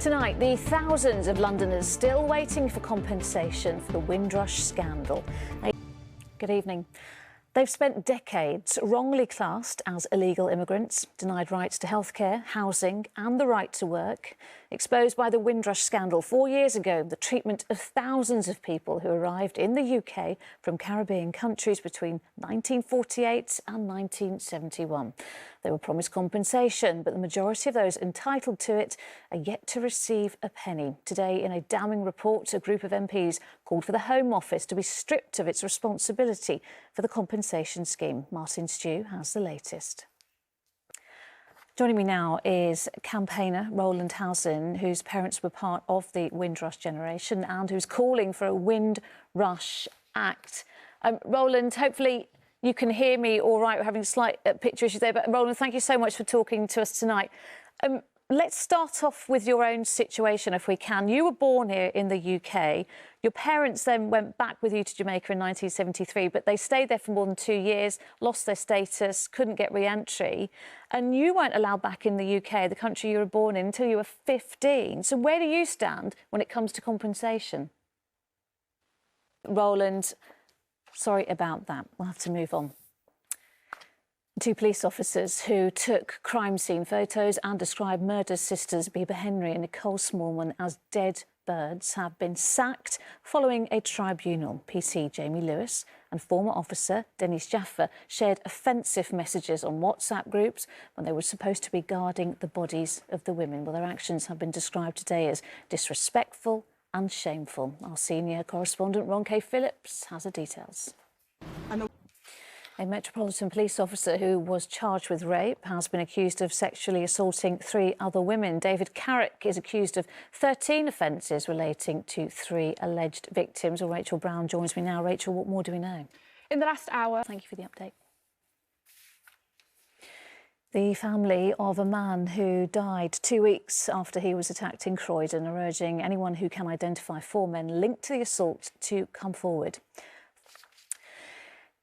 Tonight, the thousands of Londoners still waiting for compensation for the Windrush scandal. Good evening. They've spent decades wrongly classed as illegal immigrants, denied rights to healthcare, housing and the right to work. Exposed by the Windrush scandal 4 years ago, the treatment of thousands of people who arrived in the UK from Caribbean countries between 1948 and 1971. They were promised compensation, but the majority of those entitled to it are yet to receive a penny. Today, in a damning report, a group of MPs called for the Home Office to be stripped of its responsibility for the compensation scheme. Martin Stew has the latest. Joining me now is campaigner Roland Housen, whose parents were part of the Windrush generation and who's calling for a Windrush Act. Roland, hopefully you can hear me all right. We're having slight picture issues there, but Roland, thank you so much for talking to us tonight. Let's start off with your own situation, if we can. You were born here in the UK. Your parents then went back with you to Jamaica in 1973, but they stayed there for more than 2 years, lost their status, couldn't get re-entry, and you weren't allowed back in the UK, the country you were born in, until you were 15. So where do you stand when it comes to compensation? Roland, sorry about that. We'll have to move on. Two police officers who took crime scene photos and described murdered sisters Beba Henry and Nicole Smallman as dead birds have been sacked following a tribunal. PC Jamie Lewis and former officer Denise Jaffa shared offensive messages on WhatsApp groups when they were supposed to be guarding the bodies of the women. Well, their actions have been described today as disrespectful and shameful. Our senior correspondent Ron K. Phillips has the details. A Metropolitan police officer who was charged with rape has been accused of sexually assaulting 3 other women. David Carrick is accused of 13 offences relating to 3 alleged victims. Well, Rachel Brown joins me now. Rachel, what more do we know? In the last hour. Thank you for the update. The family of a man who died 2 weeks after he was attacked in Croydon are urging anyone who can identify 4 men linked to the assault to come forward.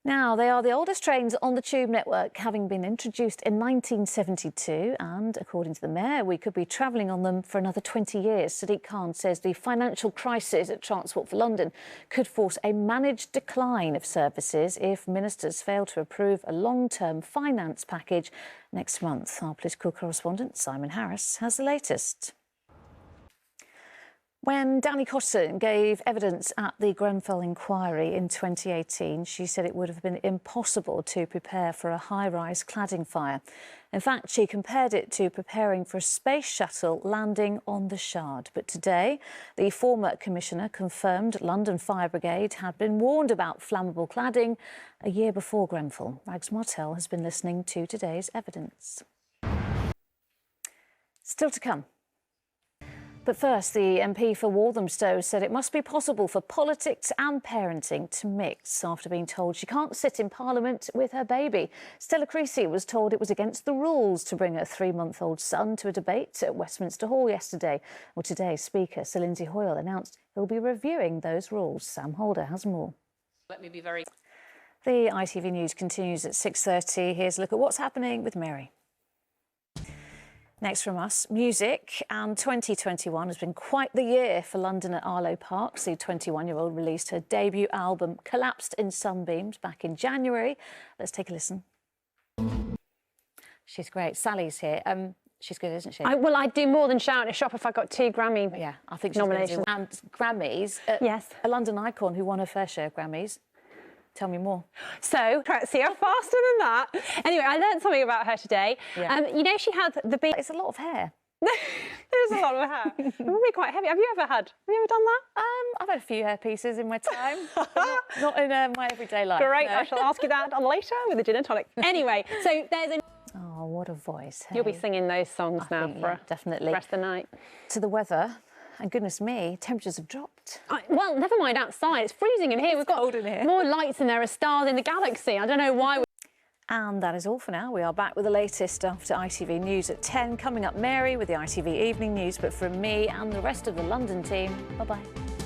Now, they are the oldest trains on the Tube network, having been introduced in 1972, and according to the Mayor, we could be travelling on them for another 20 years. Sadiq Khan says the financial crisis at Transport for London could force a managed decline of services if ministers fail to approve a long-term finance package next month. Our political correspondent, Simon Harris, has the latest. When Danny Cotton gave evidence at the Grenfell inquiry in 2018, she said it would have been impossible to prepare for a high-rise cladding fire. In fact, she compared it to preparing for a space shuttle landing on the Shard. But today, the former commissioner confirmed London Fire Brigade had been warned about flammable cladding a year before Grenfell. Rags Martell has been listening to today's evidence. Still to come. But first, the MP for Walthamstow said it must be possible for politics and parenting to mix after being told she can't sit in Parliament with her baby. Stella Creasy was told it was against the rules to bring her 3-month-old son to a debate at Westminster Hall yesterday. Well, today, Speaker Sir Lindsay Hoyle announced he'll be reviewing those rules. Sam Holder has more. Let me be very... The ITV News continues at 6:30. Here's a look at what's happening with Mary. Next from us, music, and 2021 has been quite the year for London at Arlo Parks. The 21-year-old released her debut album, Collapsed in Sunbeams, back in January. Let's take a listen. She's great. Sally's here. She's good, isn't she? Well, I'd do more than shout in a shop if I got 2 Grammy I think nominations. And Grammys. Yes. A London icon who won her fair share of Grammys. Tell me more. So, see, I'm faster than that. Anyway, I learned something about her today. Yeah. You know, she had the big... It's a lot of hair. There's a lot of hair. It would be quite heavy. Have you ever done that? I've had a few hair pieces in my time, but not in my everyday life. Great, no. I shall ask you that later with a gin and tonic. Anyway, so there's a... Oh, what a voice. Hey. You'll be singing those songs now for definitely. the rest of the night. To the weather, and goodness me, temperatures have dropped. Well, never mind outside. It's freezing in here. We've got cold in here. More lights than there are stars in the galaxy. I don't know why. And that is all for now. We are back with the latest after ITV News at 10. Coming up, Mary with the ITV Evening News. But from me and the rest of the London team, bye-bye.